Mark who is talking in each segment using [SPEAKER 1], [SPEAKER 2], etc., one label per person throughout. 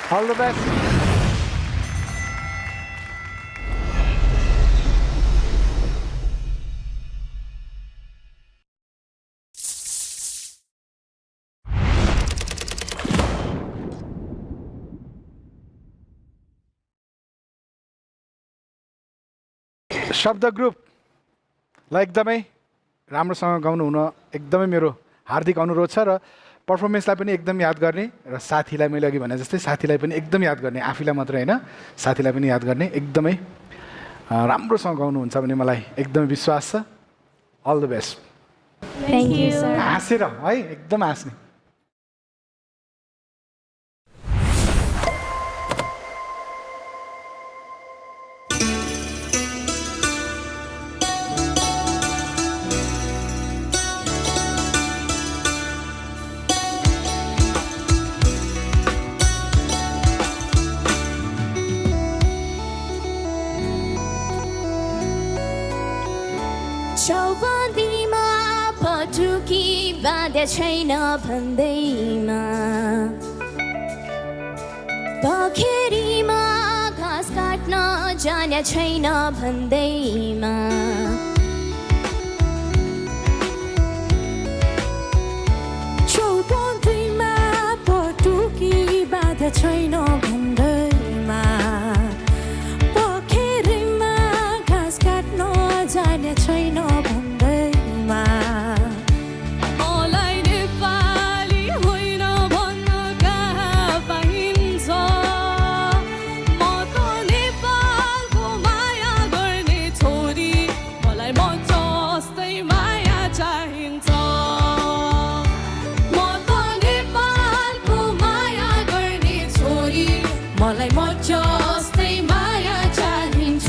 [SPEAKER 1] All the best. शब्द ग्रुपलाई एकदमै राम्रोसँग गाउनु हुन एकदमै मेरो हार्दिक अनुरोध छ र पर्फर्मेन्सलाई पनि एकदम याद गर्ने र साथीलाई मैले अघि भने जस्तै साथीलाई पनि एकदम याद गर्ने, आफैलाई मात्रै होइन साथीलाई पनि याद गर्ने, एकदमै राम्रोसँग गाउनुहुन्छ भन्ने मलाई एकदमै विश्वास छ। All the best.
[SPEAKER 2] Thank you, sir.
[SPEAKER 1] हाँसेर है, एकदम हाँस्ने।
[SPEAKER 2] चौबन्दीमा पटुकी बाँधे छैन भन्दैमा, पखेरीमा घाँस काट्न जाने छैन भन्दैमा,
[SPEAKER 3] चौबन्दीमा पटुकी बाँधे छैन भन्दैमा, पखेरीमा घाँस काट्न जाने छैन भन्दैमा, मलाई नेपाली होइन भन्न कहाँ पाइन्छ, म त नेपालको माया गर्ने छोरी, मलाई म जस्तै माया चाहिन्छ, म त नेपालको माया गर्ने छोरी, मलाई म जस्तै माया चाहिन्छ।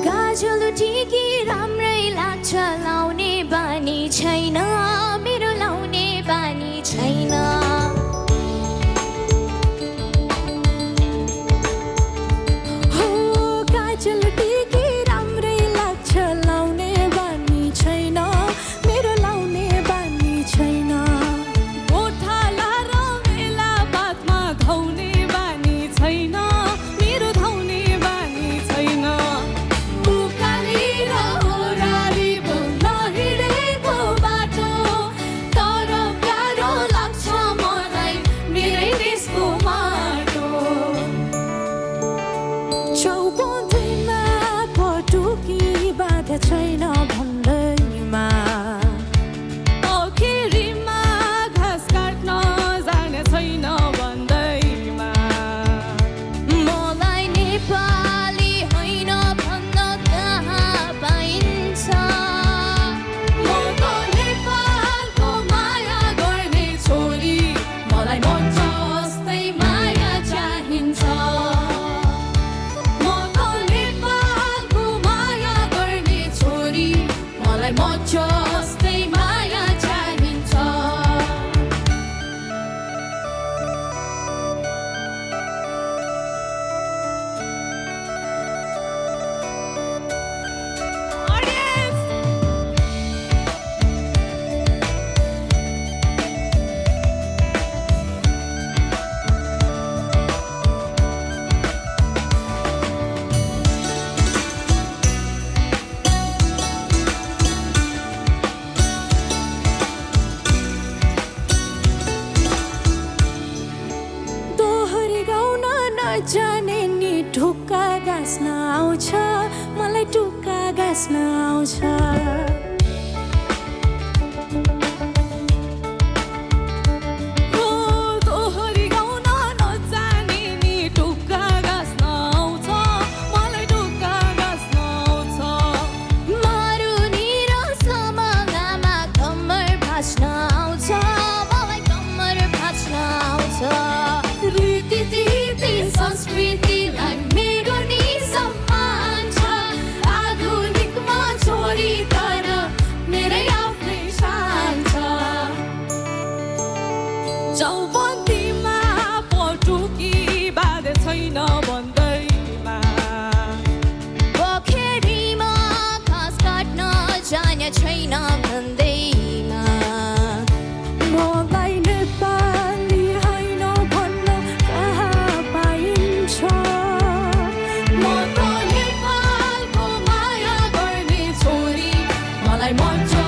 [SPEAKER 2] गाजल टिकी राम्रै लाग्छ, लाउने बानी छैन मेरो, लाउने बानी छैन।
[SPEAKER 3] हो काजल टिकी राम्रै लाग्छ, लाउने बानी छैन मेरो, लाउने बानी छैन। गोठाला र मेला बातमा धाउने बानी छैन मेरो, धाउने बानी छैन।
[SPEAKER 2] उकाली र ओह्राली बोल्न हिँडेको बाटो, तर प्यारो लाग्छ मलाई मेरै देशको माटो।
[SPEAKER 3] चौबन्दीमा पटुकी बाँधे छैन भन्दैमा, पखेरीमा घाँस काट्न जाने छैन भन्दैमा,
[SPEAKER 2] मलाई नेपाली होइन भन्न कहाँ पाइन्छ,
[SPEAKER 3] म त नेपालको माया गर्ने छोरी, मलाई म जस्तै माया चाहिन्छ, म त नेपालको माया गर्ने छोरी, मलाई म जस्तै माया चाहिन्छ। दोहोरी गाउन नजाने नि ढुक्का गाँस्न आउँछ, मलाई टुक्का गाँस्न आउँछ। हो दोहोरी गाउन नजाने नि टुक्का गाँस्न आउँछ, मलाई टुक्का गाँस्न आउँछ।
[SPEAKER 2] मारुनी र समगामा कम्मर भाँच्न आउँछ, माया छैन भन्दैमा
[SPEAKER 3] मलाई नेपाली होइन भन्न कहाँ पाइन्छ
[SPEAKER 2] म त नेपालको माया गर्ने छोरी मलाई मन